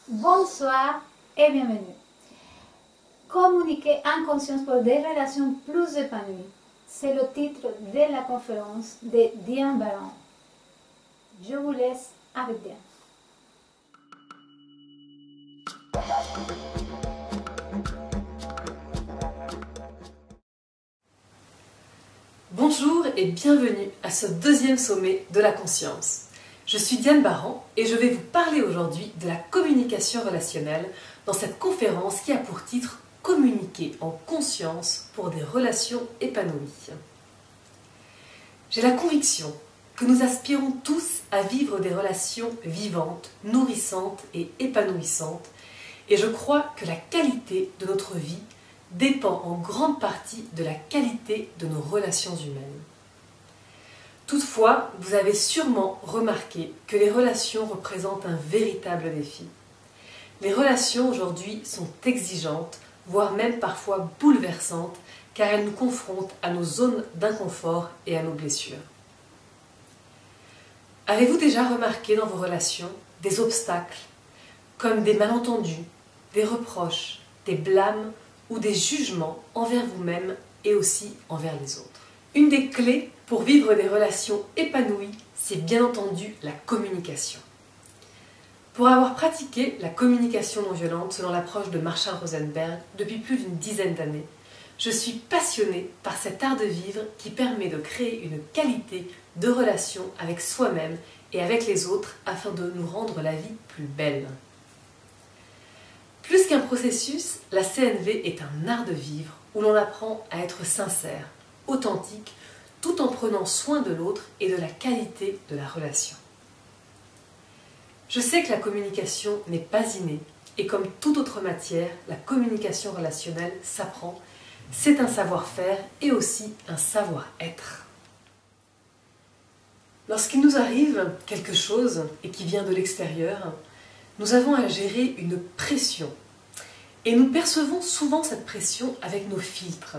Bonsoir et bienvenue. Communiquer en conscience pour des relations plus épanouies. C'est le titre de la conférence de Diane Baron. Je vous laisse avec Diane. Bonjour et bienvenue à ce deuxième sommet de la conscience. Je suis Diane Baran et je vais vous parler aujourd'hui de la communication relationnelle dans cette conférence qui a pour titre « Communiquer en conscience pour des relations épanouies ». J'ai la conviction que nous aspirons tous à vivre des relations vivantes, nourrissantes et épanouissantes, et je crois que la qualité de notre vie dépend en grande partie de la qualité de nos relations humaines. Toutefois, vous avez sûrement remarqué que les relations représentent un véritable défi. Les relations aujourd'hui sont exigeantes, voire même parfois bouleversantes, car elles nous confrontent à nos zones d'inconfort et à nos blessures. Avez-vous déjà remarqué dans vos relations des obstacles, comme des malentendus, des reproches, des blâmes ou des jugements envers vous-même et aussi envers les autres? Une des clés pour vivre des relations épanouies, c'est bien entendu la communication. Pour avoir pratiqué la communication non violente selon l'approche de Marshall Rosenberg depuis plus d'une dizaine d'années, je suis passionnée par cet art de vivre qui permet de créer une qualité de relation avec soi-même et avec les autres afin de nous rendre la vie plus belle. Plus qu'un processus, la CNV est un art de vivre où l'on apprend à être sincère, authentique, tout en prenant soin de l'autre et de la qualité de la relation. Je sais que la communication n'est pas innée et comme toute autre matière, la communication relationnelle s'apprend. C'est un savoir-faire et aussi un savoir-être. Lorsqu'il nous arrive quelque chose et qui vient de l'extérieur, nous avons à gérer une pression. Et nous percevons souvent cette pression avec nos filtres.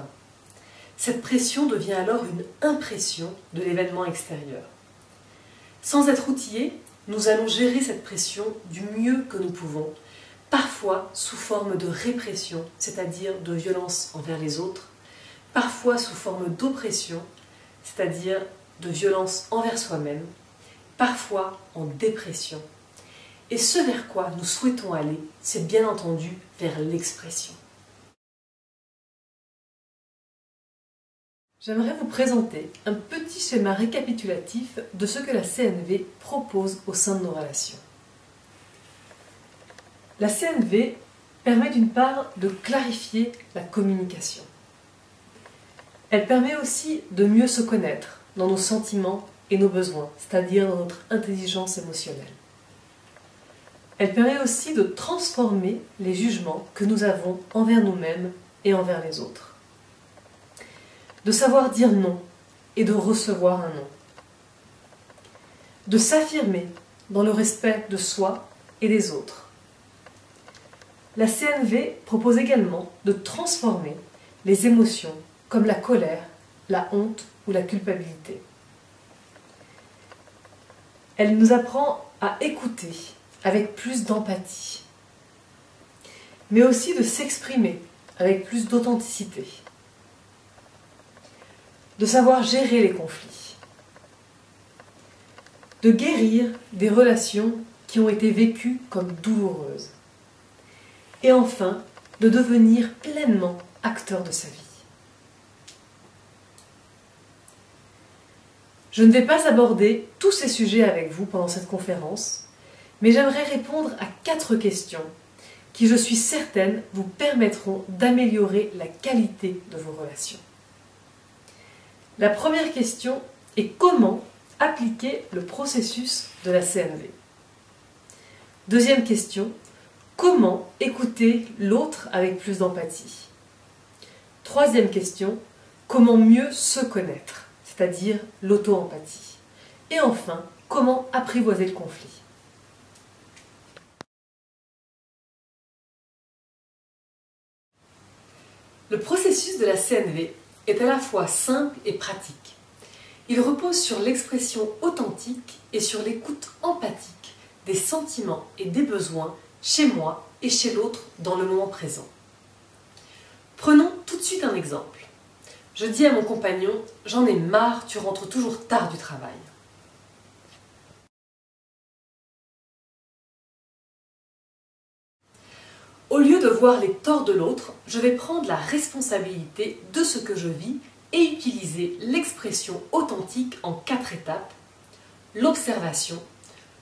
Cette pression devient alors une impression de l'événement extérieur. Sans être outillés, nous allons gérer cette pression du mieux que nous pouvons, parfois sous forme de répression, c'est-à-dire de violence envers les autres, parfois sous forme d'oppression, c'est-à-dire de violence envers soi-même, parfois en dépression. Et ce vers quoi nous souhaitons aller, c'est bien entendu vers l'expression. J'aimerais vous présenter un petit schéma récapitulatif de ce que la CNV propose au sein de nos relations. La CNV permet d'une part de clarifier la communication. Elle permet aussi de mieux se connaître dans nos sentiments et nos besoins, c'est-à-dire dans notre intelligence émotionnelle. Elle permet aussi de transformer les jugements que nous avons envers nous-mêmes et envers les autres. De savoir dire non et de recevoir un non. De s'affirmer dans le respect de soi et des autres. La CNV propose également de transformer les émotions comme la colère, la honte ou la culpabilité. Elle nous apprend à écouter avec plus d'empathie, mais aussi de s'exprimer avec plus d'authenticité, de savoir gérer les conflits, de guérir des relations qui ont été vécues comme douloureuses, et enfin de devenir pleinement acteur de sa vie. Je ne vais pas aborder tous ces sujets avec vous pendant cette conférence, mais j'aimerais répondre à 4 questions qui, je suis certaine, vous permettront d'améliorer la qualité de vos relations. La première question est comment appliquer le processus de la CNV. Deuxième question, comment écouter l'autre avec plus d'empathie. Troisième question, comment mieux se connaître, c'est-à-dire l'auto-empathie. Et enfin, comment apprivoiser le conflit. Le processus de la CNV est à la fois simple et pratique. Il repose sur l'expression authentique et sur l'écoute empathique des sentiments et des besoins chez moi et chez l'autre dans le moment présent. Prenons tout de suite un exemple. Je dis à mon compagnon « J'en ai marre, tu rentres toujours tard du travail ». Au lieu de voir les torts de l'autre, je vais prendre la responsabilité de ce que je vis et utiliser l'expression authentique en 4 étapes: l'observation,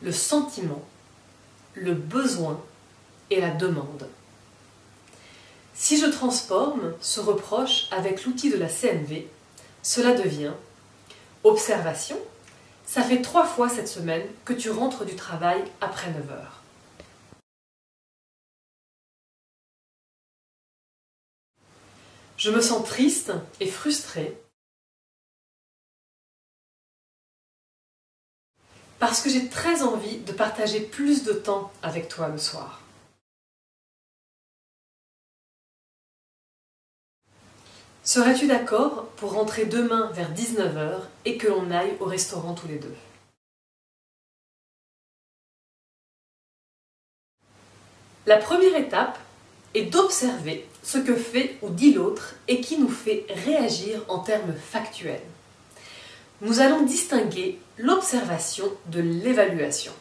le sentiment, le besoin et la demande. Si je transforme ce reproche avec l'outil de la CNV, cela devient observation. Ça fait 3 fois cette semaine que tu rentres du travail après 9 heures. Je me sens triste et frustrée parce que j'ai très envie de partager plus de temps avec toi le soir. Serais-tu d'accord pour rentrer demain vers 19 h et que l'on aille au restaurant tous les deux? La première étape est d'observer ce que fait ou dit l'autre et qui nous fait réagir en termes factuels. Nous allons distinguer l'observation de l'évaluation.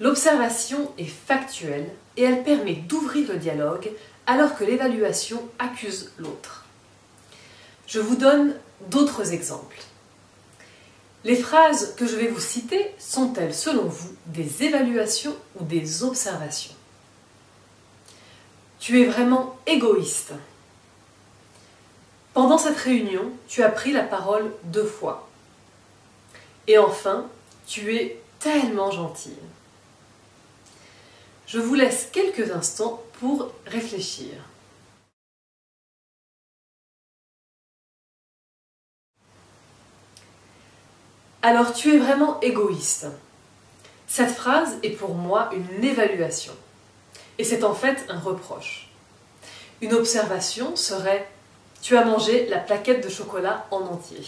L'observation est factuelle et elle permet d'ouvrir le dialogue alors que l'évaluation accuse l'autre. Je vous donne d'autres exemples. Les phrases que je vais vous citer sont-elles selon vous des évaluations ou des observations? Tu es vraiment égoïste. Pendant cette réunion, tu as pris la parole 2 fois. Et enfin, tu es tellement gentille. Je vous laisse quelques instants pour réfléchir. Alors, tu es vraiment égoïste. Cette phrase est pour moi une évaluation. Et c'est en fait un reproche. Une observation serait « Tu as mangé la plaquette de chocolat en entier ».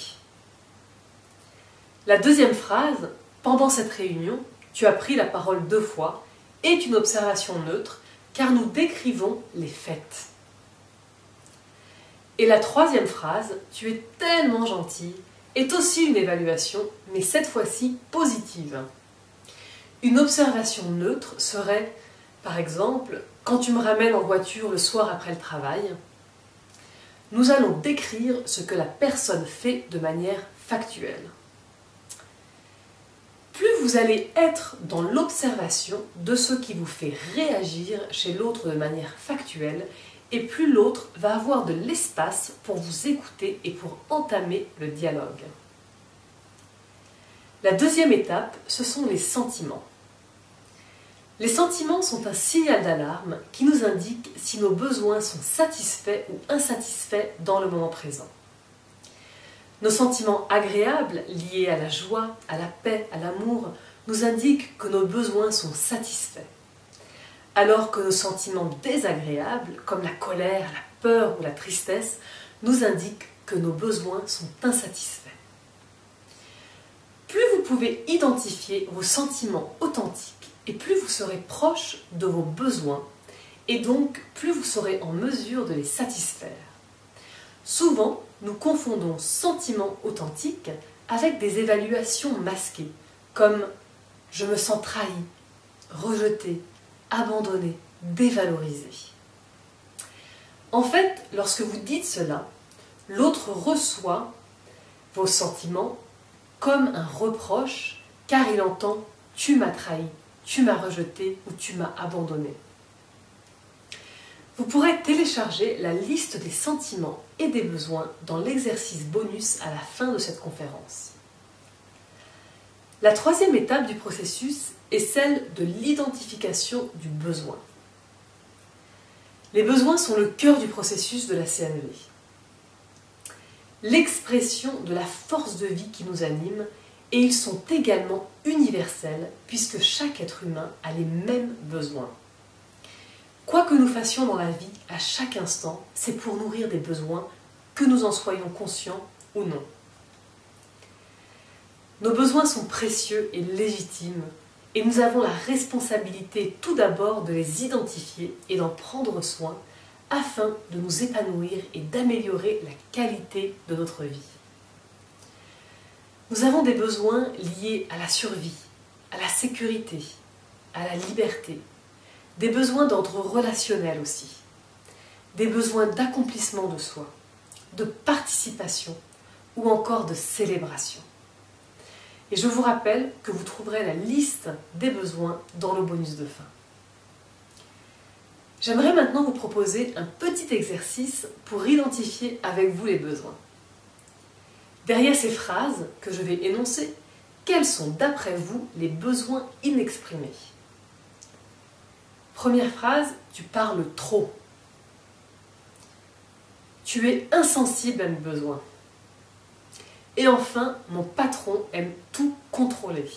La deuxième phrase « Pendant cette réunion, tu as pris la parole 2 fois » est une observation neutre car nous décrivons les faits. Et la troisième phrase « Tu es tellement gentil » est aussi une évaluation, mais cette fois-ci positive. Une observation neutre serait, par exemple, quand tu me ramènes en voiture le soir après le travail, nous allons décrire ce que la personne fait de manière factuelle. Plus vous allez être dans l'observation de ce qui vous fait réagir chez l'autre de manière factuelle, et plus l'autre va avoir de l'espace pour vous écouter et pour entamer le dialogue. La deuxième étape, ce sont les sentiments. Les sentiments sont un signal d'alarme qui nous indique si nos besoins sont satisfaits ou insatisfaits dans le moment présent. Nos sentiments agréables, liés à la joie, à la paix, à l'amour, nous indiquent que nos besoins sont satisfaits. Alors que nos sentiments désagréables, comme la colère, la peur ou la tristesse, nous indiquent que nos besoins sont insatisfaits. Plus vous pouvez identifier vos sentiments authentiques, et plus vous serez proche de vos besoins, et donc plus vous serez en mesure de les satisfaire. Souvent, nous confondons sentiments authentiques avec des évaluations masquées, comme « je me sens trahi »,« rejeté », abandonné, dévalorisé. En fait, lorsque vous dites cela, l'autre reçoit vos sentiments comme un reproche, car il entend « tu m'as trahi », « tu m'as rejeté » ou « tu m'as abandonné ». Vous pourrez télécharger la liste des sentiments et des besoins dans l'exercice bonus à la fin de cette conférence. La troisième étape du processus est celle de l'identification du besoin. Les besoins sont le cœur du processus de la CNV. L'expression de la force de vie qui nous anime, et ils sont également universels puisque chaque être humain a les mêmes besoins. Quoi que nous fassions dans la vie, à chaque instant, c'est pour nourrir des besoins, que nous en soyons conscients ou non. Nos besoins sont précieux et légitimes, et nous avons la responsabilité tout d'abord de les identifier et d'en prendre soin afin de nous épanouir et d'améliorer la qualité de notre vie. Nous avons des besoins liés à la survie, à la sécurité, à la liberté, des besoins d'ordre relationnel aussi, des besoins d'accomplissement de soi, de participation ou encore de célébration. Et je vous rappelle que vous trouverez la liste des besoins dans le bonus de fin. J'aimerais maintenant vous proposer un petit exercice pour identifier avec vous les besoins. Derrière ces phrases que je vais énoncer, quels sont d'après vous les besoins inexprimés? Première phrase, tu parles trop. Tu es insensible à mes besoins. Et enfin, mon patron aime tout contrôler.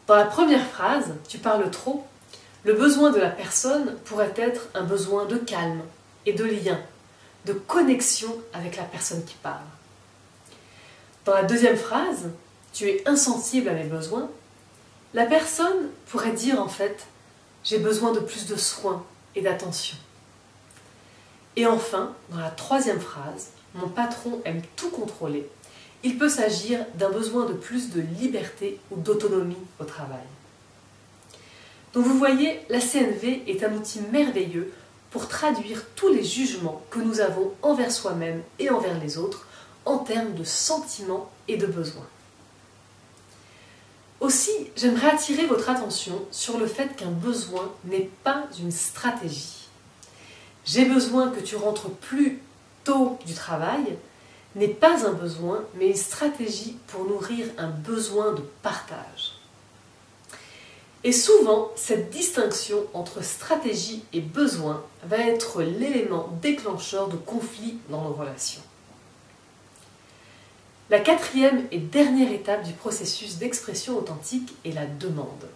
Dans la première phrase, tu parles trop, le besoin de la personne pourrait être un besoin de calme et de lien, de connexion avec la personne qui parle. Dans la deuxième phrase, tu es insensible à mes besoins, la personne pourrait dire en fait, j'ai besoin de plus de soins et d'attention. Et enfin, dans la troisième phrase, mon patron aime tout contrôler, il peut s'agir d'un besoin de plus de liberté ou d'autonomie au travail. Donc vous voyez, la CNV est un outil merveilleux pour traduire tous les jugements que nous avons envers soi-même et envers les autres en termes de sentiments et de besoins. Aussi, j'aimerais attirer votre attention sur le fait qu'un besoin n'est pas une stratégie. J'ai besoin que tu rentres plus tôt du travail n'est pas un besoin, mais une stratégie pour nourrir un besoin de partage. Et souvent, cette distinction entre stratégie et besoin va être l'élément déclencheur de conflits dans nos relations. La quatrième et dernière étape du processus d'expression authentique est la demande.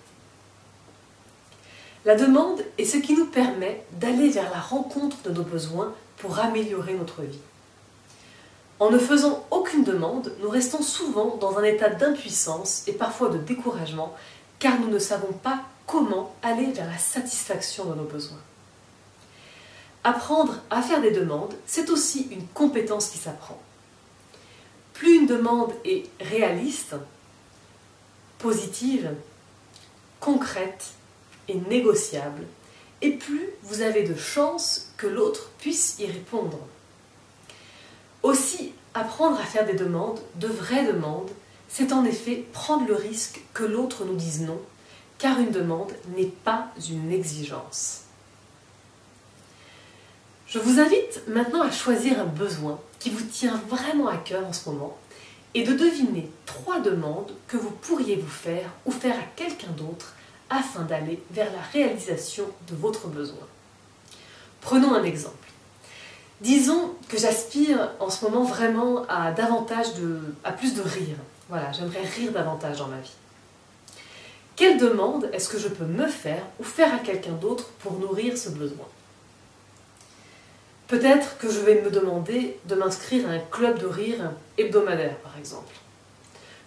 La demande est ce qui nous permet d'aller vers la rencontre de nos besoins pour améliorer notre vie. En ne faisant aucune demande, nous restons souvent dans un état d'impuissance et parfois de découragement, car nous ne savons pas comment aller vers la satisfaction de nos besoins. Apprendre à faire des demandes, c'est aussi une compétence qui s'apprend. Plus une demande est réaliste, positive, concrète et négociable, et plus vous avez de chances que l'autre puisse y répondre. Aussi, apprendre à faire des demandes, de vraies demandes, c'est en effet prendre le risque que l'autre nous dise non, car une demande n'est pas une exigence. Je vous invite maintenant à choisir un besoin qui vous tient vraiment à cœur en ce moment et de deviner 3 demandes que vous pourriez vous faire ou faire à quelqu'un d'autre afin d'aller vers la réalisation de votre besoin. Prenons un exemple. Disons que j'aspire en ce moment vraiment à plus de rire. Voilà, j'aimerais rire davantage dans ma vie. Quelle demande est-ce que je peux me faire ou faire à quelqu'un d'autre pour nourrir ce besoin? Peut-être que je vais me demander de m'inscrire à un club de rire hebdomadaire, par exemple.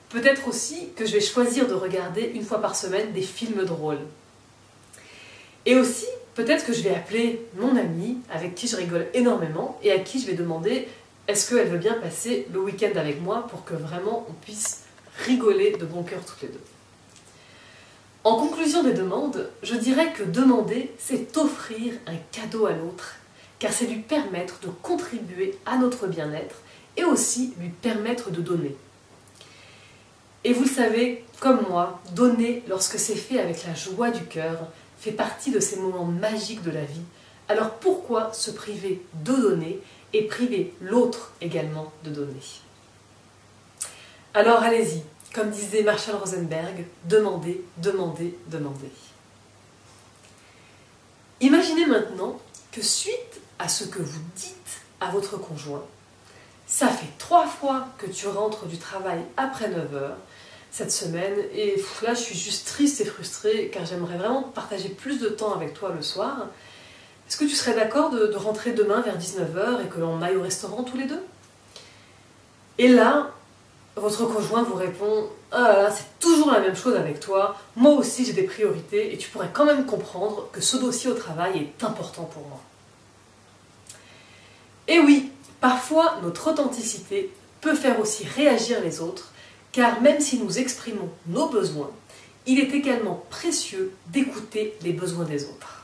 Peut-être aussi que je vais choisir de regarder une fois par semaine des films drôles. Et aussi, peut-être que je vais appeler mon amie avec qui je rigole énormément et à qui je vais demander est-ce qu'elle veut bien passer le week-end avec moi pour que vraiment on puisse rigoler de bon cœur toutes les deux. En conclusion des demandes, je dirais que demander, c'est offrir un cadeau à l'autre, car c'est lui permettre de contribuer à notre bien-être et aussi lui permettre de donner. Et vous le savez, comme moi, donner lorsque c'est fait avec la joie du cœur fait partie de ces moments magiques de la vie. Alors pourquoi se priver de donner et priver l'autre également de donner? Alors allez-y, comme disait Marshall Rosenberg, demandez, demandez, demandez. Imaginez maintenant que suite à ce que vous dites à votre conjoint, ça fait 3 fois que tu rentres du travail après 9 heures cette semaine et là je suis juste triste et frustrée car j'aimerais vraiment partager plus de temps avec toi le soir. est-ce que tu serais d'accord de rentrer demain vers 19h et que l'on aille au restaurant tous les deux? Et là, votre conjoint vous répond « Ah là là, c'est toujours la même chose avec toi, moi aussi j'ai des priorités et tu pourrais quand même comprendre que ce dossier au travail est important pour moi. » Et oui, parfois notre authenticité peut faire aussi réagir les autres, car même si nous exprimons nos besoins, il est également précieux d'écouter les besoins des autres.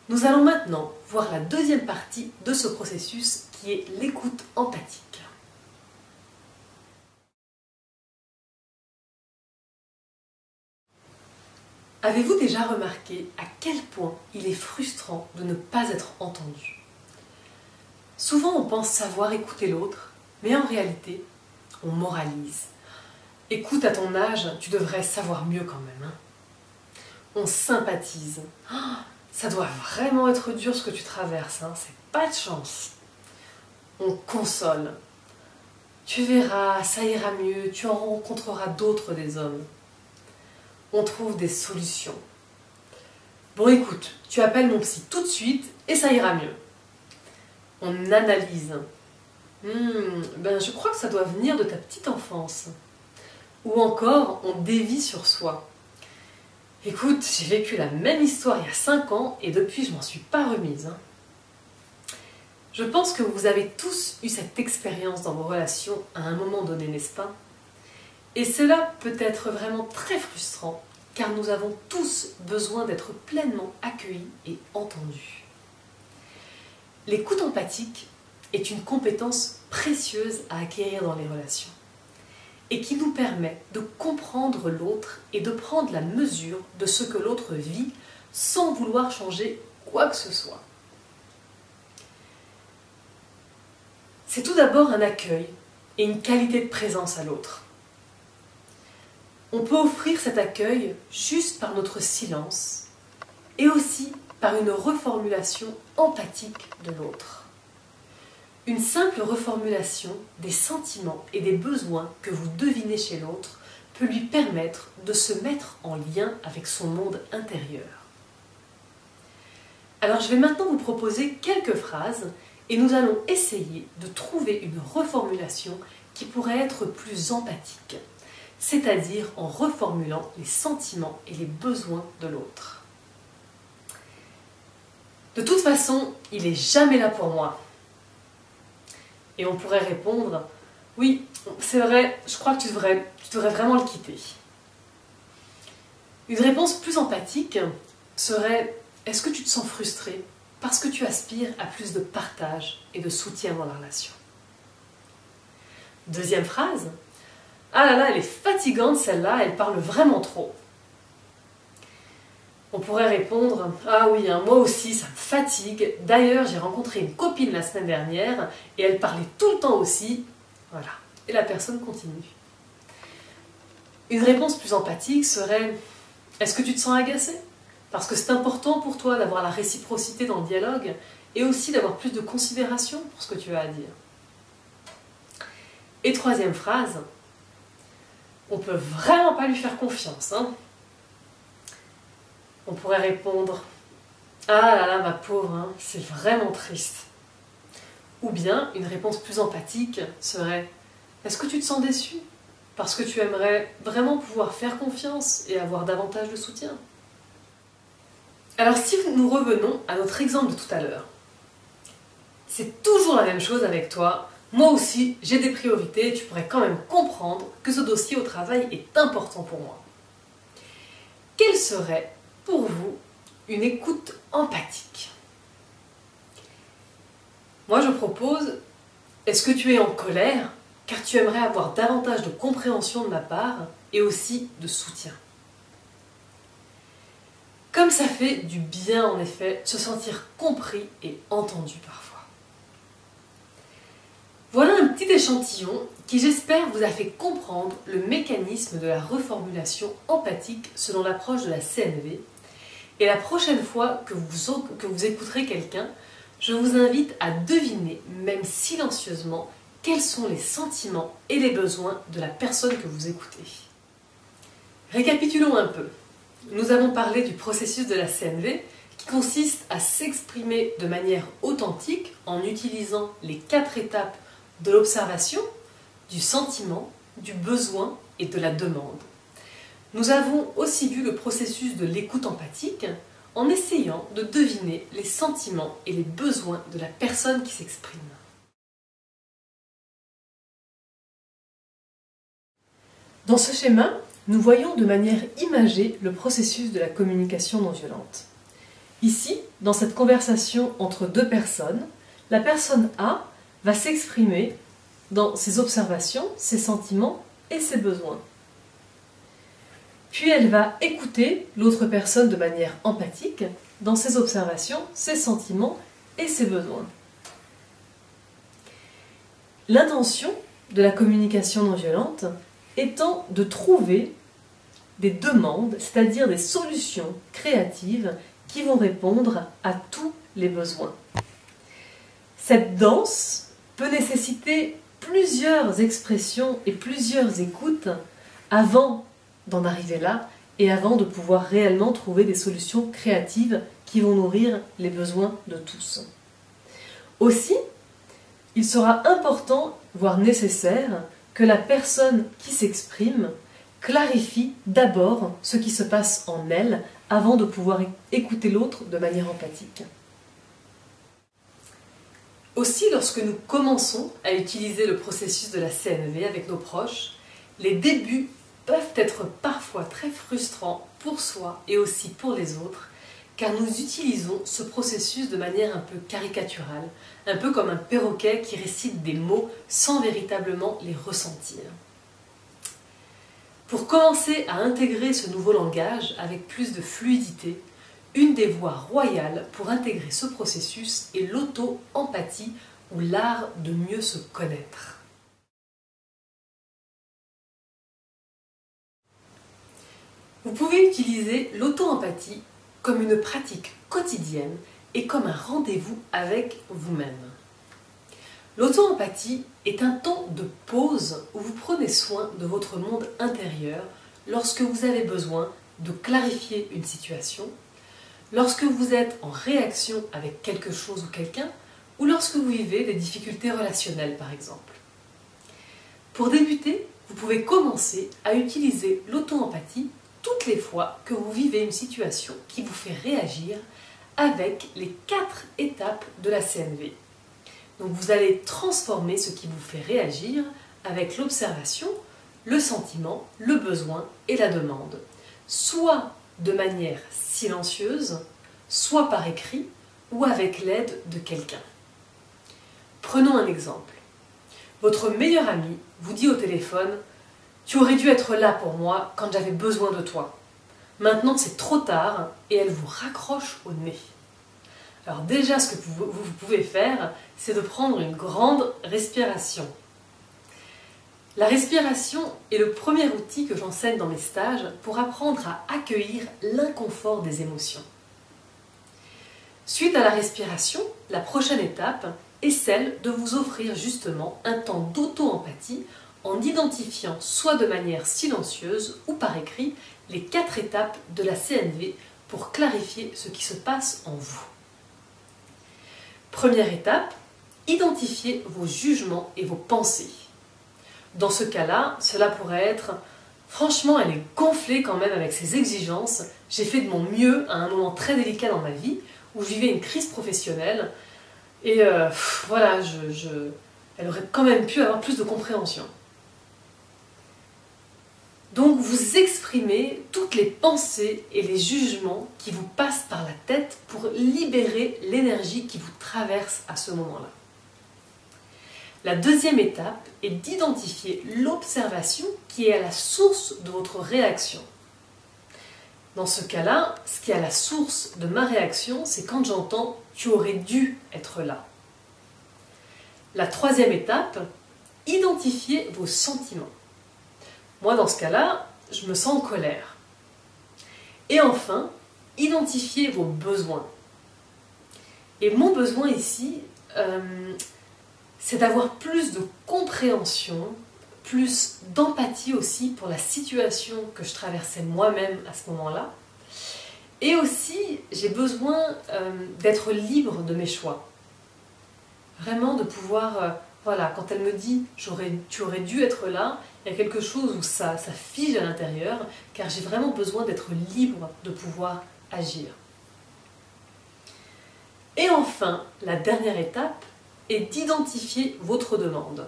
Nous allons maintenant voir la deuxième partie de ce processus qui est l'écoute empathique. Avez-vous déjà remarqué à quel point il est frustrant de ne pas être entendu? Souvent on pense savoir écouter l'autre, mais en réalité, on moralise. Écoute, à ton âge, tu devrais savoir mieux quand même. Hein. On sympathise. Oh, ça doit vraiment être dur ce que tu traverses, hein. C'est pas de chance. On console. Tu verras, ça ira mieux, tu en rencontreras d'autres des hommes. On trouve des solutions. Bon écoute, tu appelles mon psy tout de suite et ça ira mieux. On analyse. Je crois que ça doit venir de ta petite enfance. Ou encore, on dévie sur soi. Écoute, j'ai vécu la même histoire il y a 5 ans et depuis je m'en suis pas remise. Hein. Je pense que vous avez tous eu cette expérience dans vos relations à un moment donné, n'est-ce pas? Et cela peut être vraiment très frustrant, car nous avons tous besoin d'être pleinement accueillis et entendus. L'écoute empathique est une compétence précieuse à acquérir dans les relations, et qui nous permet de comprendre l'autre et de prendre la mesure de ce que l'autre vit sans vouloir changer quoi que ce soit. C'est tout d'abord un accueil et une qualité de présence à l'autre. On peut offrir cet accueil juste par notre silence et aussi par une reformulation empathique de l'autre. Une simple reformulation des sentiments et des besoins que vous devinez chez l'autre peut lui permettre de se mettre en lien avec son monde intérieur. Alors je vais maintenant vous proposer quelques phrases et nous allons essayer de trouver une reformulation qui pourrait être plus empathique, c'est-à-dire en reformulant les sentiments et les besoins de l'autre. De toute façon, il n'est jamais là pour moi. Et on pourrait répondre, oui, c'est vrai, je crois que tu devrais vraiment le quitter. Une réponse plus empathique serait, est-ce que tu te sens frustré parce que tu aspires à plus de partage et de soutien dans la relation? Deuxième phrase, ah là là, elle est fatigante celle-là, elle parle vraiment trop. On pourrait répondre, ah oui, hein, moi aussi ça me fatigue, d'ailleurs j'ai rencontré une copine la semaine dernière et elle parlait tout le temps aussi, voilà, et la personne continue. Une réponse plus empathique serait, est-ce que tu te sens agacé? Parce que c'est important pour toi d'avoir la réciprocité dans le dialogue et aussi d'avoir plus de considération pour ce que tu as à dire. Et troisième phrase, on peut vraiment pas lui faire confiance, hein. On pourrait répondre « Ah là là, ma pauvre, hein, c'est vraiment triste ». Ou bien, une réponse plus empathique serait « Est-ce que tu te sens déçu parce que tu aimerais vraiment pouvoir faire confiance et avoir davantage de soutien ?» Alors si nous revenons à notre exemple de tout à l'heure, c'est toujours la même chose avec toi. Moi aussi, j'ai des priorités et tu pourrais quand même comprendre que ce dossier au travail est important pour moi. Quelle serait pour vous une écoute empathique? Moi je propose, est-ce que tu es en colère car tu aimerais avoir davantage de compréhension de ma part et aussi de soutien? Comme ça fait du bien en effet, se sentir compris et entendu parfois. Voilà un petit échantillon qui j'espère vous a fait comprendre le mécanisme de la reformulation empathique selon l'approche de la CNV. Et la prochaine fois que vous écouterez quelqu'un, je vous invite à deviner, même silencieusement, quels sont les sentiments et les besoins de la personne que vous écoutez. Récapitulons un peu. Nous avons parlé du processus de la CNV qui consiste à s'exprimer de manière authentique en utilisant les 4 étapes de l'observation, du sentiment, du besoin et de la demande. Nous avons aussi vu le processus de l'écoute empathique en essayant de deviner les sentiments et les besoins de la personne qui s'exprime. Dans ce schéma, nous voyons de manière imagée le processus de la communication non violente. Ici, dans cette conversation entre 2 personnes, la personne A va s'exprimer dans ses observations, ses sentiments et ses besoins. Puis elle va écouter l'autre personne de manière empathique dans ses observations, ses sentiments et ses besoins. L'intention de la communication non violente étant de trouver des demandes, c'est-à-dire des solutions créatives qui vont répondre à tous les besoins. Cette danse peut nécessiter plusieurs expressions et plusieurs écoutes avant d'en arriver là et avant de pouvoir réellement trouver des solutions créatives qui vont nourrir les besoins de tous. Aussi, il sera important, voire nécessaire, que la personne qui s'exprime clarifie d'abord ce qui se passe en elle avant de pouvoir écouter l'autre de manière empathique. Aussi, lorsque nous commençons à utiliser le processus de la CNV avec nos proches, les débuts peuvent être parfois très frustrants pour soi et aussi pour les autres, car nous utilisons ce processus de manière un peu caricaturale, un peu comme un perroquet qui récite des mots sans véritablement les ressentir. Pour commencer à intégrer ce nouveau langage avec plus de fluidité, une des voies royales pour intégrer ce processus est l'auto-empathie ou l'art de mieux se connaître. Vous pouvez utiliser l'auto-empathie comme une pratique quotidienne et comme un rendez-vous avec vous-même. L'auto-empathie est un temps de pause où vous prenez soin de votre monde intérieur lorsque vous avez besoin de clarifier une situation, lorsque vous êtes en réaction avec quelque chose ou quelqu'un, ou lorsque vous vivez des difficultés relationnelles par exemple. Pour débuter, vous pouvez commencer à utiliser l'auto-empathie toutes les fois que vous vivez une situation qui vous fait réagir avec les 4 étapes de la CNV. Donc vous allez transformer ce qui vous fait réagir avec l'observation, le sentiment, le besoin et la demande, soit de manière silencieuse, soit par écrit ou avec l'aide de quelqu'un. Prenons un exemple. Votre meilleur ami vous dit au téléphone « Tu aurais dû être là pour moi quand j'avais besoin de toi. Maintenant c'est trop tard » et elle vous raccroche au nez. Alors déjà, ce que vous pouvez faire, c'est de prendre une grande respiration. La respiration est le premier outil que j'enseigne dans mes stages pour apprendre à accueillir l'inconfort des émotions. Suite à la respiration, la prochaine étape est celle de vous offrir justement un temps d'auto-empathie en identifiant soit de manière silencieuse ou par écrit les 4 étapes de la CNV pour clarifier ce qui se passe en vous. Première étape, identifiez vos jugements et vos pensées. Dans ce cas-là, cela pourrait être « Franchement, elle est gonflée quand même avec ses exigences. J'ai fait de mon mieux à un moment très délicat dans ma vie où je vivais une crise professionnelle et voilà, elle aurait quand même pu avoir plus de compréhension. » Donc vous exprimez toutes les pensées et les jugements qui vous passent par la tête pour libérer l'énergie qui vous traverse à ce moment-là. La deuxième étape est d'identifier l'observation qui est à la source de votre réaction. Dans ce cas-là, ce qui est à la source de ma réaction, c'est quand j'entends « tu aurais dû être là ». La troisième étape, identifiez vos sentiments. Moi, dans ce cas-là, je me sens en colère. Et enfin, identifiez vos besoins. Et mon besoin ici, c'est d'avoir plus de compréhension, plus d'empathie aussi pour la situation que je traversais moi-même à ce moment-là. Et aussi, j'ai besoin d'être libre de mes choix. Vraiment de pouvoir, voilà, quand elle me dit « tu aurais dû être là », il y a quelque chose où ça fige à l'intérieur, car j'ai vraiment besoin d'être libre de pouvoir agir. Et enfin, la dernière étape est d'identifier votre demande.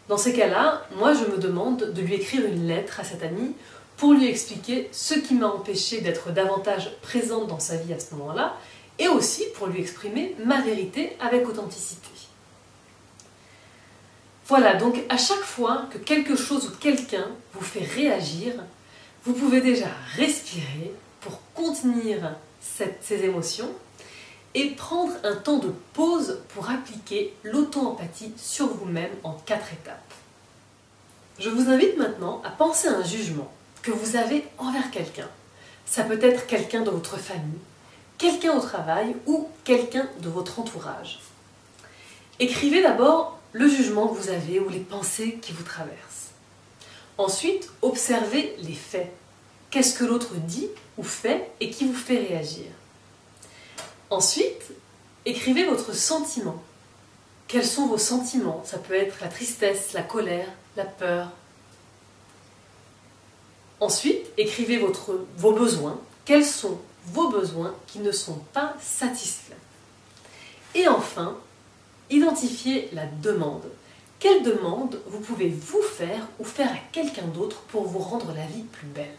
Dans ces cas-là, moi je me demande de lui écrire une lettre à cette amie pour lui expliquer ce qui m'a empêché d'être davantage présente dans sa vie à ce moment-là, et aussi pour lui exprimer ma vérité avec authenticité. Voilà, donc à chaque fois que quelque chose ou quelqu'un vous fait réagir, vous pouvez déjà respirer pour contenir ces émotions et prendre un temps de pause pour appliquer l'auto-empathie sur vous-même en 4 étapes. Je vous invite maintenant à penser à un jugement que vous avez envers quelqu'un. Ça peut être quelqu'un de votre famille, quelqu'un au travail ou quelqu'un de votre entourage. Écrivez d'abord le jugement que vous avez ou les pensées qui vous traversent. Ensuite, observez les faits. Qu'est-ce que l'autre dit ou fait et qui vous fait réagir? Ensuite, écrivez votre sentiment. Quels sont vos sentiments? Ça peut être la tristesse, la colère, la peur. Ensuite, écrivez vos besoins. Quels sont vos besoins qui ne sont pas satisfaits? Et enfin, identifiez la demande. Quelle demande vous pouvez vous faire ou faire à quelqu'un d'autre pour vous rendre la vie plus belle?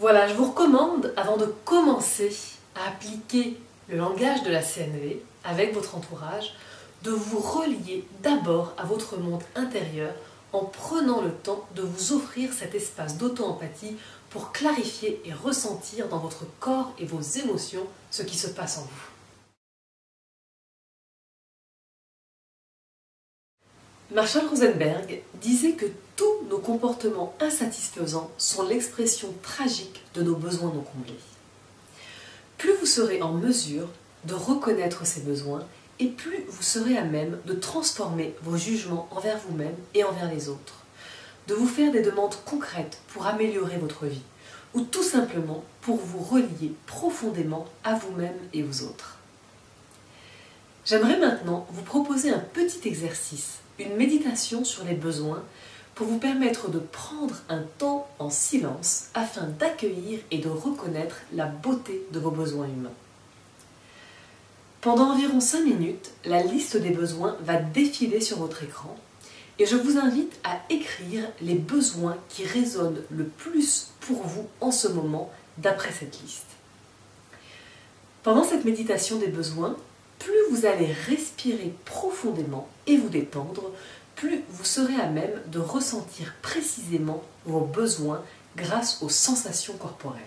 Voilà, je vous recommande, avant de commencer à appliquer le langage de la CNV avec votre entourage, de vous relier d'abord à votre monde intérieur en prenant le temps de vous offrir cet espace d'auto-empathie pour clarifier et ressentir dans votre corps et vos émotions ce qui se passe en vous. Marshall Rosenberg disait que tous nos comportements insatisfaisants sont l'expression tragique de nos besoins non comblés. Plus vous serez en mesure de reconnaître ces besoins et plus vous serez à même de transformer vos jugements envers vous-même et envers les autres, de vous faire des demandes concrètes pour améliorer votre vie ou tout simplement pour vous relier profondément à vous-même et aux autres. J'aimerais maintenant vous proposer un petit exercice, une méditation sur les besoins pour vous permettre de prendre un temps en silence afin d'accueillir et de reconnaître la beauté de vos besoins humains. Pendant environ 5 minutes, la liste des besoins va défiler sur votre écran et je vous invite à écrire les besoins qui résonnent le plus pour vous en ce moment d'après cette liste. Pendant cette méditation des besoins, plus vous allez respirer profondément et vous détendre, plus vous serez à même de ressentir précisément vos besoins grâce aux sensations corporelles.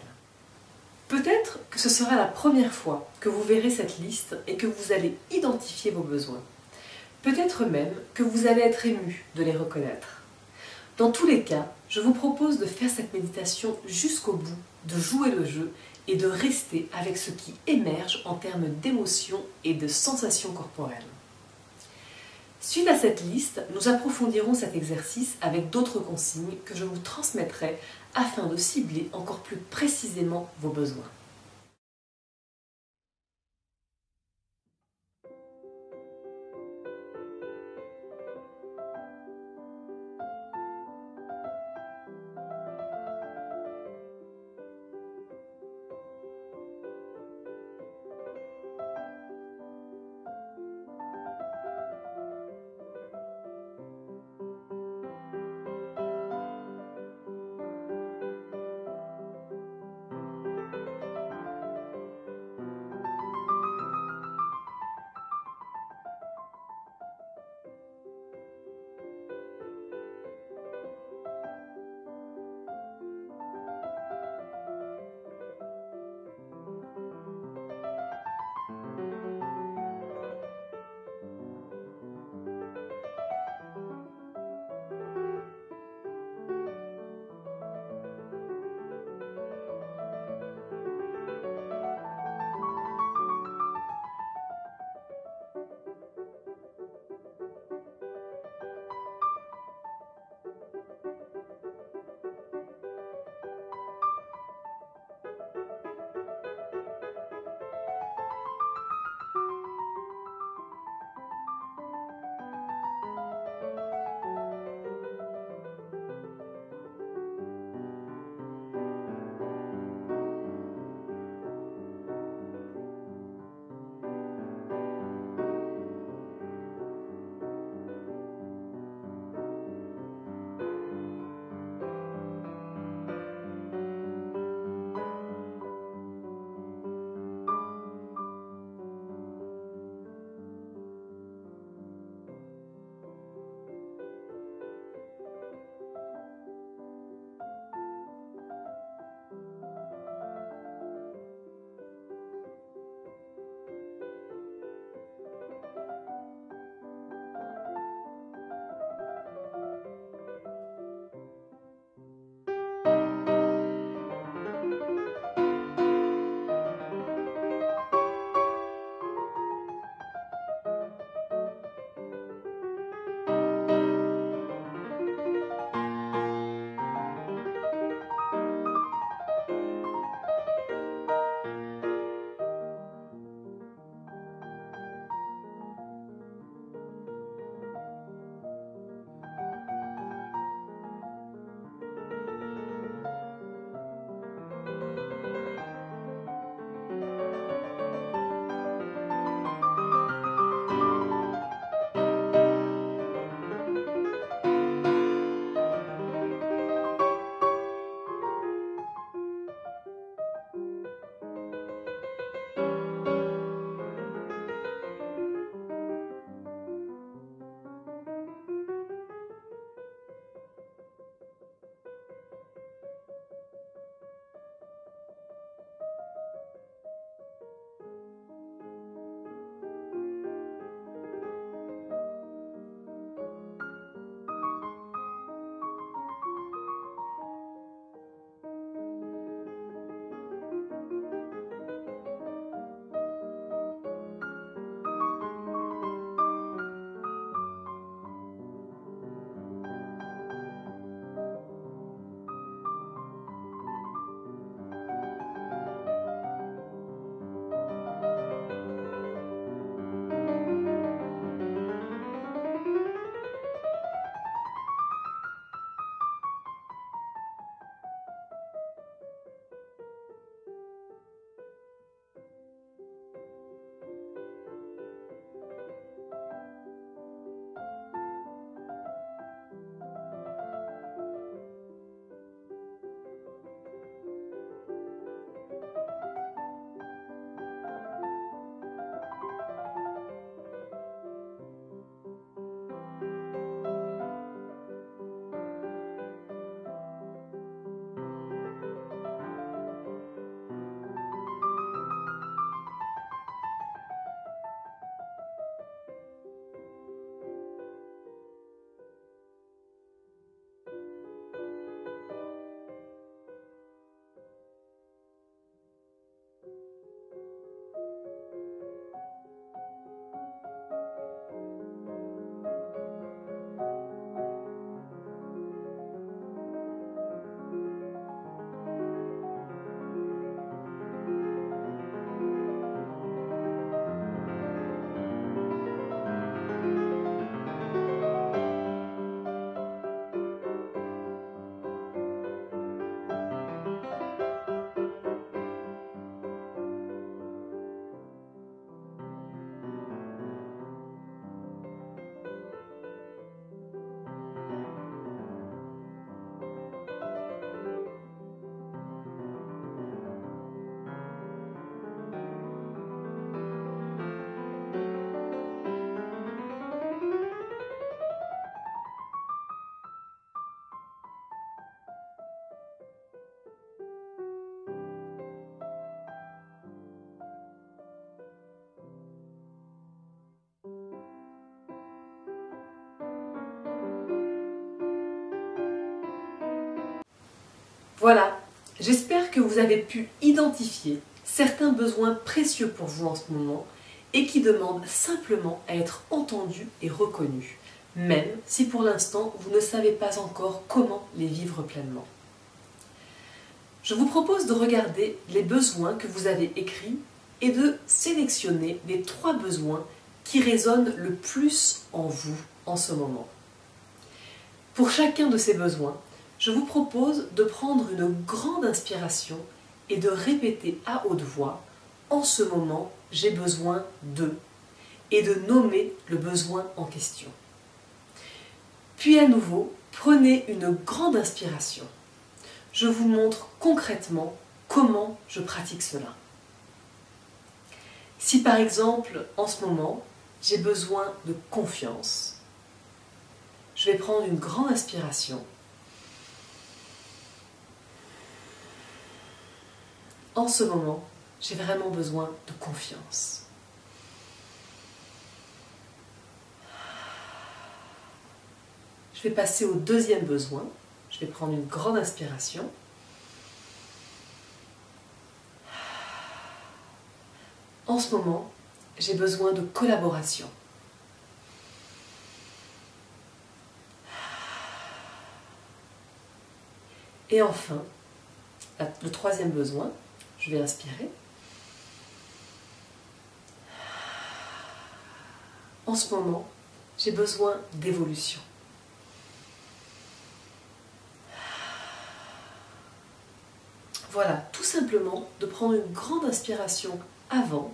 Peut-être que ce sera la première fois que vous verrez cette liste et que vous allez identifier vos besoins. Peut-être même que vous allez être ému de les reconnaître. Dans tous les cas, je vous propose de faire cette méditation jusqu'au bout, de jouer le jeu et de rester avec ce qui émerge en termes d'émotions et de sensations corporelles. Suite à cette liste, nous approfondirons cet exercice avec d'autres consignes que je vous transmettrai afin de cibler encore plus précisément vos besoins. Voilà, j'espère que vous avez pu identifier certains besoins précieux pour vous en ce moment et qui demandent simplement à être entendus et reconnus, même si pour l'instant vous ne savez pas encore comment les vivre pleinement. Je vous propose de regarder les besoins que vous avez écrits et de sélectionner les 3 besoins qui résonnent le plus en vous en ce moment. Pour chacun de ces besoins, je vous propose de prendre une grande inspiration et de répéter à haute voix « En ce moment, j'ai besoin de » et de nommer le besoin en question. Puis à nouveau, prenez une grande inspiration. Je vous montre concrètement comment je pratique cela. Si par exemple, en ce moment, j'ai besoin de confiance, je vais prendre une grande inspiration. En ce moment, j'ai vraiment besoin de confiance. Je vais passer au deuxième besoin. Je vais prendre une grande inspiration. En ce moment, j'ai besoin de collaboration. Et enfin, le troisième besoin, je vais inspirer. En ce moment, j'ai besoin d'évolution. Voilà, tout simplement de prendre une grande inspiration avant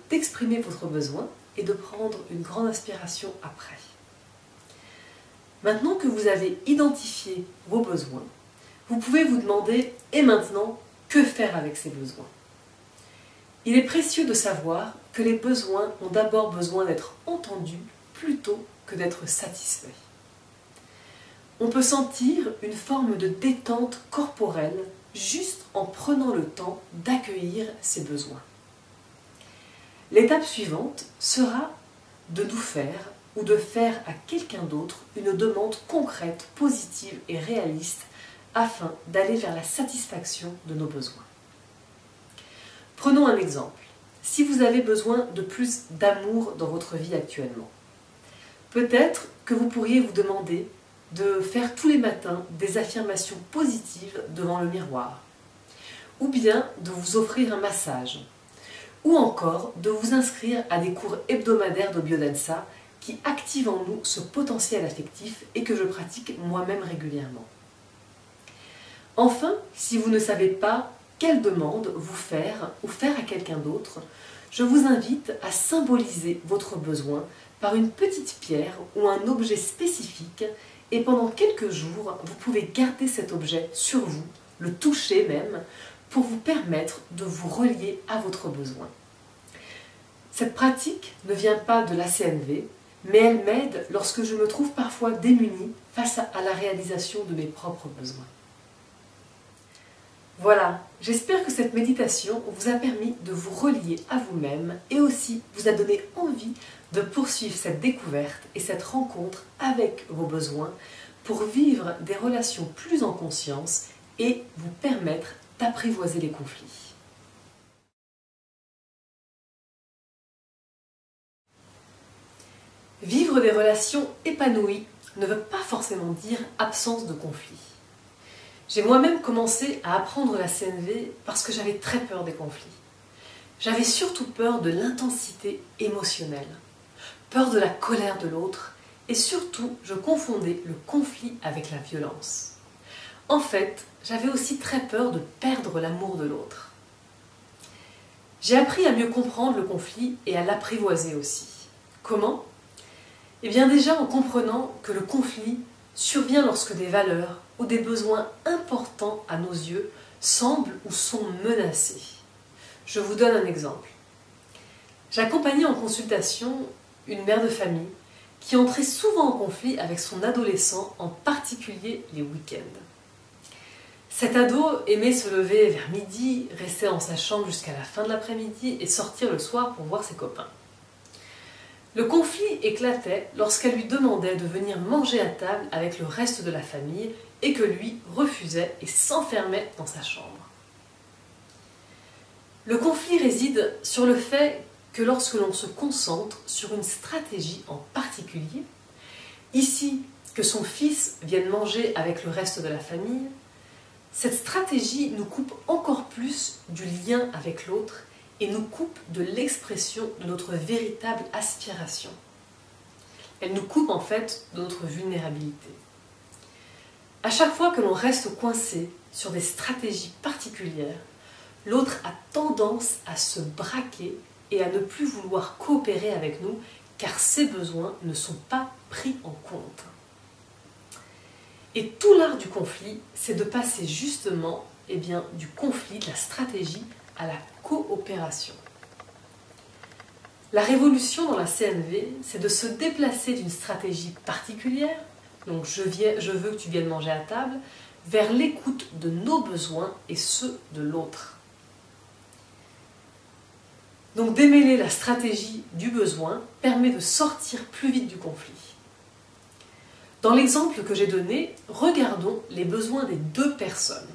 d'exprimer votre besoin et de prendre une grande inspiration après. Maintenant que vous avez identifié vos besoins, vous pouvez vous demander « Et maintenant, que faire avec ces besoins ?» Il est précieux de savoir que les besoins ont d'abord besoin d'être entendus plutôt que d'être satisfaits. On peut sentir une forme de détente corporelle juste en prenant le temps d'accueillir ces besoins. L'étape suivante sera de nous faire ou de faire à quelqu'un d'autre une demande concrète, positive et réaliste afin d'aller vers la satisfaction de nos besoins. Prenons un exemple. Si vous avez besoin de plus d'amour dans votre vie actuellement, peut-être que vous pourriez vous demander de faire tous les matins des affirmations positives devant le miroir, ou bien de vous offrir un massage, ou encore de vous inscrire à des cours hebdomadaires de biodanza qui activent en nous ce potentiel affectif et que je pratique moi-même régulièrement. Enfin, si vous ne savez pas quelle demande vous faire ou faire à quelqu'un d'autre, je vous invite à symboliser votre besoin par une petite pierre ou un objet spécifique et pendant quelques jours, vous pouvez garder cet objet sur vous, le toucher même, pour vous permettre de vous relier à votre besoin. Cette pratique ne vient pas de la CNV, mais elle m'aide lorsque je me trouve parfois démunie face à la réalisation de mes propres besoins. Voilà, j'espère que cette méditation vous a permis de vous relier à vous-même et aussi vous a donné envie de poursuivre cette découverte et cette rencontre avec vos besoins pour vivre des relations plus en conscience et vous permettre d'apprivoiser les conflits. Vivre des relations épanouies ne veut pas forcément dire absence de conflits. J'ai moi-même commencé à apprendre la CNV parce que j'avais très peur des conflits. J'avais surtout peur de l'intensité émotionnelle, peur de la colère de l'autre et surtout je confondais le conflit avec la violence. En fait, j'avais aussi très peur de perdre l'amour de l'autre. J'ai appris à mieux comprendre le conflit et à l'apprivoiser aussi. Comment ? Eh bien déjà en comprenant que le conflit survient lorsque des valeurs ou des besoins importants à nos yeux semblent ou sont menacés. Je vous donne un exemple. J'accompagnais en consultation une mère de famille qui entrait souvent en conflit avec son adolescent, en particulier les week-ends. Cet ado aimait se lever vers midi, rester dans sa chambre jusqu'à la fin de l'après-midi et sortir le soir pour voir ses copains. Le conflit éclatait lorsqu'elle lui demandait de venir manger à table avec le reste de la famille et que lui refusait et s'enfermait dans sa chambre. Le conflit réside sur le fait que lorsque l'on se concentre sur une stratégie en particulier, ici que son fils vienne manger avec le reste de la famille, cette stratégie nous coupe encore plus du lien avec l'autre et nous coupe de l'expression de notre véritable aspiration. Elle nous coupe en fait de notre vulnérabilité. À chaque fois que l'on reste coincé sur des stratégies particulières, l'autre a tendance à se braquer et à ne plus vouloir coopérer avec nous car ses besoins ne sont pas pris en compte. Et tout l'art du conflit, c'est de passer justement du conflit, de la stratégie, à la coopération. La révolution dans la CNV, c'est de se déplacer d'une stratégie particulière, donc je veux que tu viennes manger à table, vers l'écoute de nos besoins et ceux de l'autre. Donc démêler la stratégie du besoin permet de sortir plus vite du conflit. Dans l'exemple que j'ai donné, regardons les besoins des deux personnes.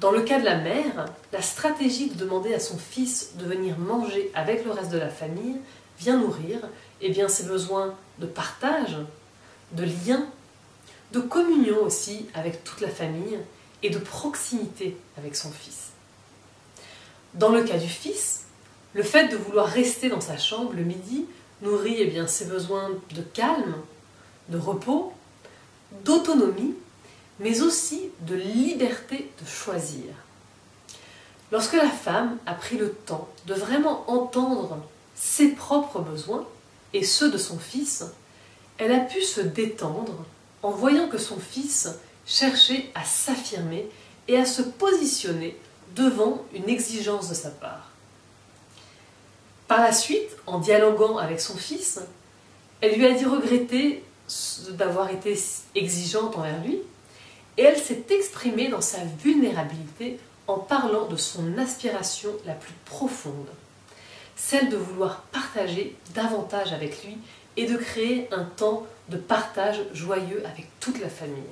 Dans le cas de la mère, la stratégie de demander à son fils de venir manger avec le reste de la famille vient nourrir ses besoins de partage, de lien, de communion aussi avec toute la famille et de proximité avec son fils. Dans le cas du fils, le fait de vouloir rester dans sa chambre le midi nourrit ses besoins de calme, de repos, d'autonomie, mais aussi de liberté de choisir. Lorsque la femme a pris le temps de vraiment entendre ses propres besoins et ceux de son fils, elle a pu se détendre en voyant que son fils cherchait à s'affirmer et à se positionner devant une exigence de sa part. Par la suite, en dialoguant avec son fils, elle lui a dit regretter d'avoir été exigeante envers lui, et elle s'est exprimée dans sa vulnérabilité en parlant de son aspiration la plus profonde, celle de vouloir partager davantage avec lui et de créer un temps de partage joyeux avec toute la famille.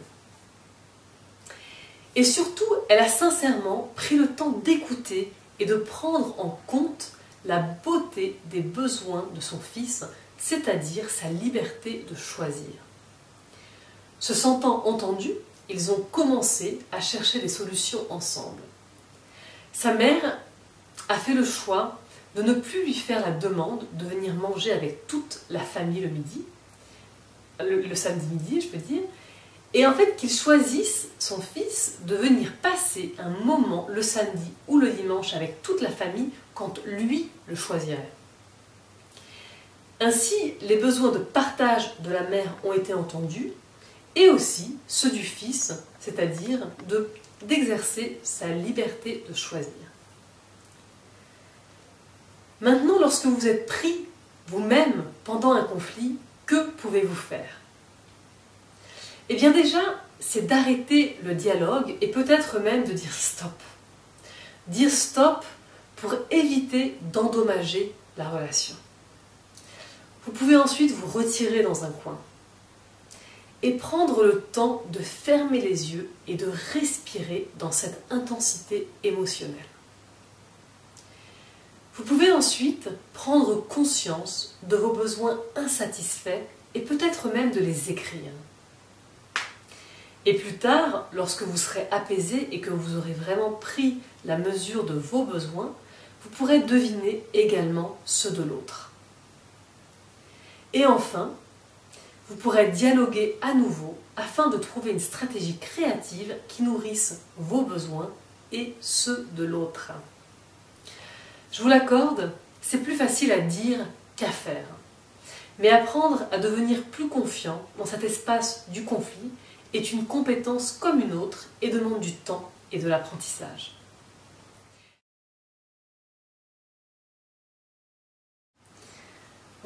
Et surtout, elle a sincèrement pris le temps d'écouter et de prendre en compte la beauté des besoins de son fils, c'est-à-dire sa liberté de choisir. Se sentant entendus, ils ont commencé à chercher des solutions ensemble. Sa mère a fait le choix de ne plus lui faire la demande de venir manger avec toute la famille le midi, le samedi midi, je peux dire, et en fait qu'il choisisse, son fils, de venir passer un moment le samedi ou le dimanche avec toute la famille quand lui le choisirait. Ainsi, les besoins de partage de la mère ont été entendus, et aussi ceux du fils, c'est-à-dire d'exercer sa liberté de choisir. Maintenant, lorsque vous êtes pris vous-même pendant un conflit, que pouvez-vous faire? Eh bien déjà, c'est d'arrêter le dialogue et peut-être même de dire stop. Dire stop pour éviter d'endommager la relation. Vous pouvez ensuite vous retirer dans un coin et prendre le temps de fermer les yeux et de respirer dans cette intensité émotionnelle. Vous pouvez ensuite prendre conscience de vos besoins insatisfaits et peut-être même de les écrire. Et plus tard, lorsque vous serez apaisé et que vous aurez vraiment pris la mesure de vos besoins, vous pourrez deviner également ceux de l'autre. Et enfin, vous pourrez dialoguer à nouveau afin de trouver une stratégie créative qui nourrisse vos besoins et ceux de l'autre. Je vous l'accorde, c'est plus facile à dire qu'à faire. Mais apprendre à devenir plus confiant dans cet espace du conflit est une compétence comme une autre et demande du temps et de l'apprentissage.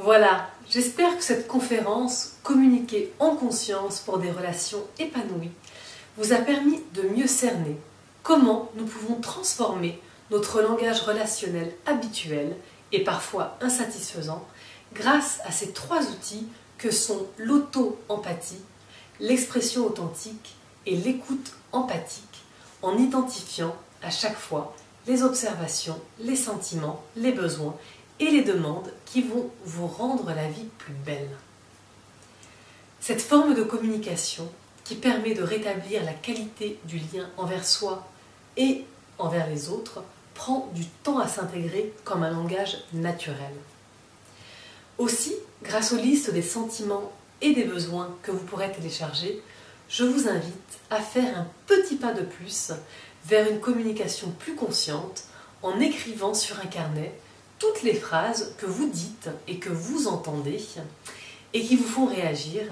Voilà, j'espère que cette conférence, communiquée en conscience pour des relations épanouies, vous a permis de mieux cerner comment nous pouvons transformer notre langage relationnel habituel et parfois insatisfaisant grâce à ces trois outils que sont l'auto-empathie, l'expression authentique et l'écoute empathique en identifiant à chaque fois les observations, les sentiments, les besoins et les demandes qui vont vous rendre la vie plus belle. Cette forme de communication qui permet de rétablir la qualité du lien envers soi et envers les autres prend du temps à s'intégrer comme un langage naturel. Aussi, grâce aux listes des sentiments et des besoins que vous pourrez télécharger, je vous invite à faire un petit pas de plus vers une communication plus consciente en écrivant sur un carnet toutes les phrases que vous dites et que vous entendez et qui vous font réagir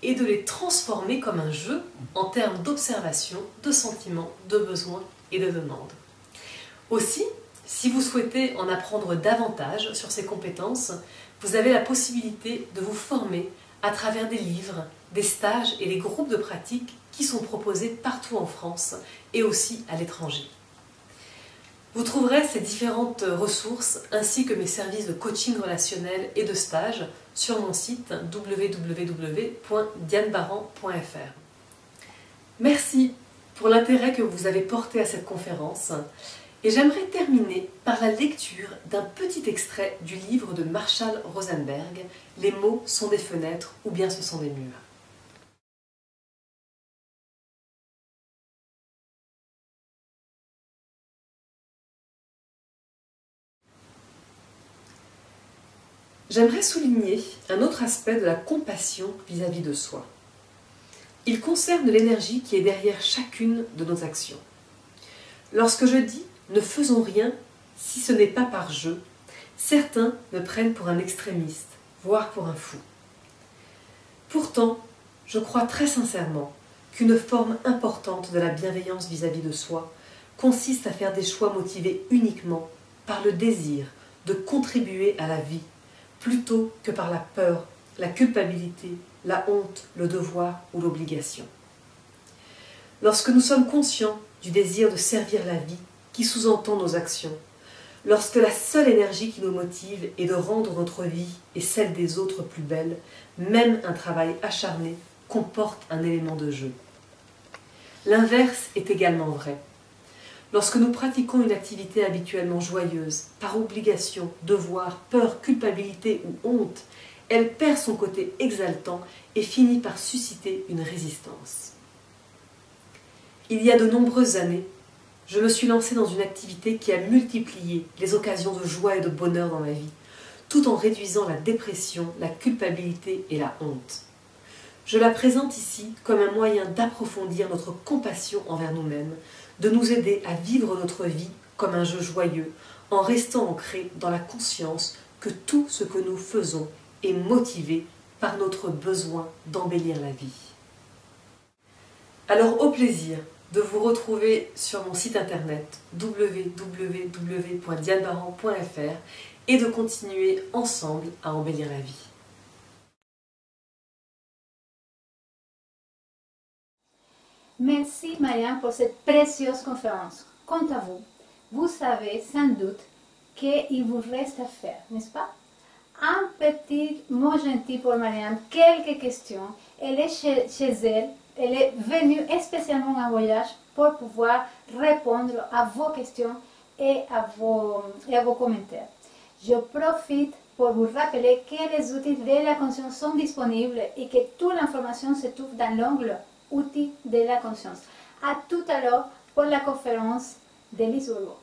et de les transformer comme un jeu en termes d'observation, de sentiments, de besoins et de demandes. Aussi, si vous souhaitez en apprendre davantage sur ces compétences, vous avez la possibilité de vous former à travers des livres, des stages et des groupes de pratique qui sont proposés partout en France et aussi à l'étranger. Vous trouverez ces différentes ressources ainsi que mes services de coaching relationnel et de stage sur mon site www.dianebaran.fr. Merci pour l'intérêt que vous avez porté à cette conférence et j'aimerais terminer par la lecture d'un petit extrait du livre de Marshall Rosenberg, « Les mots sont des fenêtres ou bien ce sont des murs ». J'aimerais souligner un autre aspect de la compassion vis-à-vis de soi. Il concerne l'énergie qui est derrière chacune de nos actions. Lorsque je dis « ne faisons rien si ce n'est pas par jeu », certains me prennent pour un extrémiste, voire pour un fou. Pourtant, je crois très sincèrement qu'une forme importante de la bienveillance vis-à-vis de soi consiste à faire des choix motivés uniquement par le désir de contribuer à la vie, plutôt que par la peur, la culpabilité, la honte, le devoir ou l'obligation. Lorsque nous sommes conscients du désir de servir la vie qui sous-entend nos actions, lorsque la seule énergie qui nous motive est de rendre notre vie et celle des autres plus belle, même un travail acharné comporte un élément de jeu. L'inverse est également vrai. Lorsque nous pratiquons une activité habituellement joyeuse, par obligation, devoir, peur, culpabilité ou honte, elle perd son côté exaltant et finit par susciter une résistance. Il y a de nombreuses années, je me suis lancée dans une activité qui a multiplié les occasions de joie et de bonheur dans ma vie, tout en réduisant la dépression, la culpabilité et la honte. Je la présente ici comme un moyen d'approfondir notre compassion envers nous-mêmes, de nous aider à vivre notre vie comme un jeu joyeux, en restant ancrés dans la conscience que tout ce que nous faisons est motivé par notre besoin d'embellir la vie. Alors au plaisir de vous retrouver sur mon site internet www.dianebaran.fr et de continuer ensemble à embellir la vie. Merci Marianne pour cette précieuse conférence. Quant à vous, vous savez sans doute qu'il vous reste à faire, n'est-ce pas? Un petit mot gentil pour Marianne, quelques questions. Elle est chez elle, elle est venue spécialement en voyage pour pouvoir répondre à vos questions et à vos commentaires. Je profite pour vous rappeler que les outils de la conscience sont disponibles et que toute l'information se trouve dans l'onglet Outils de la conscience. À tout à l'heure pour la conférence d'Élise Bourbeau.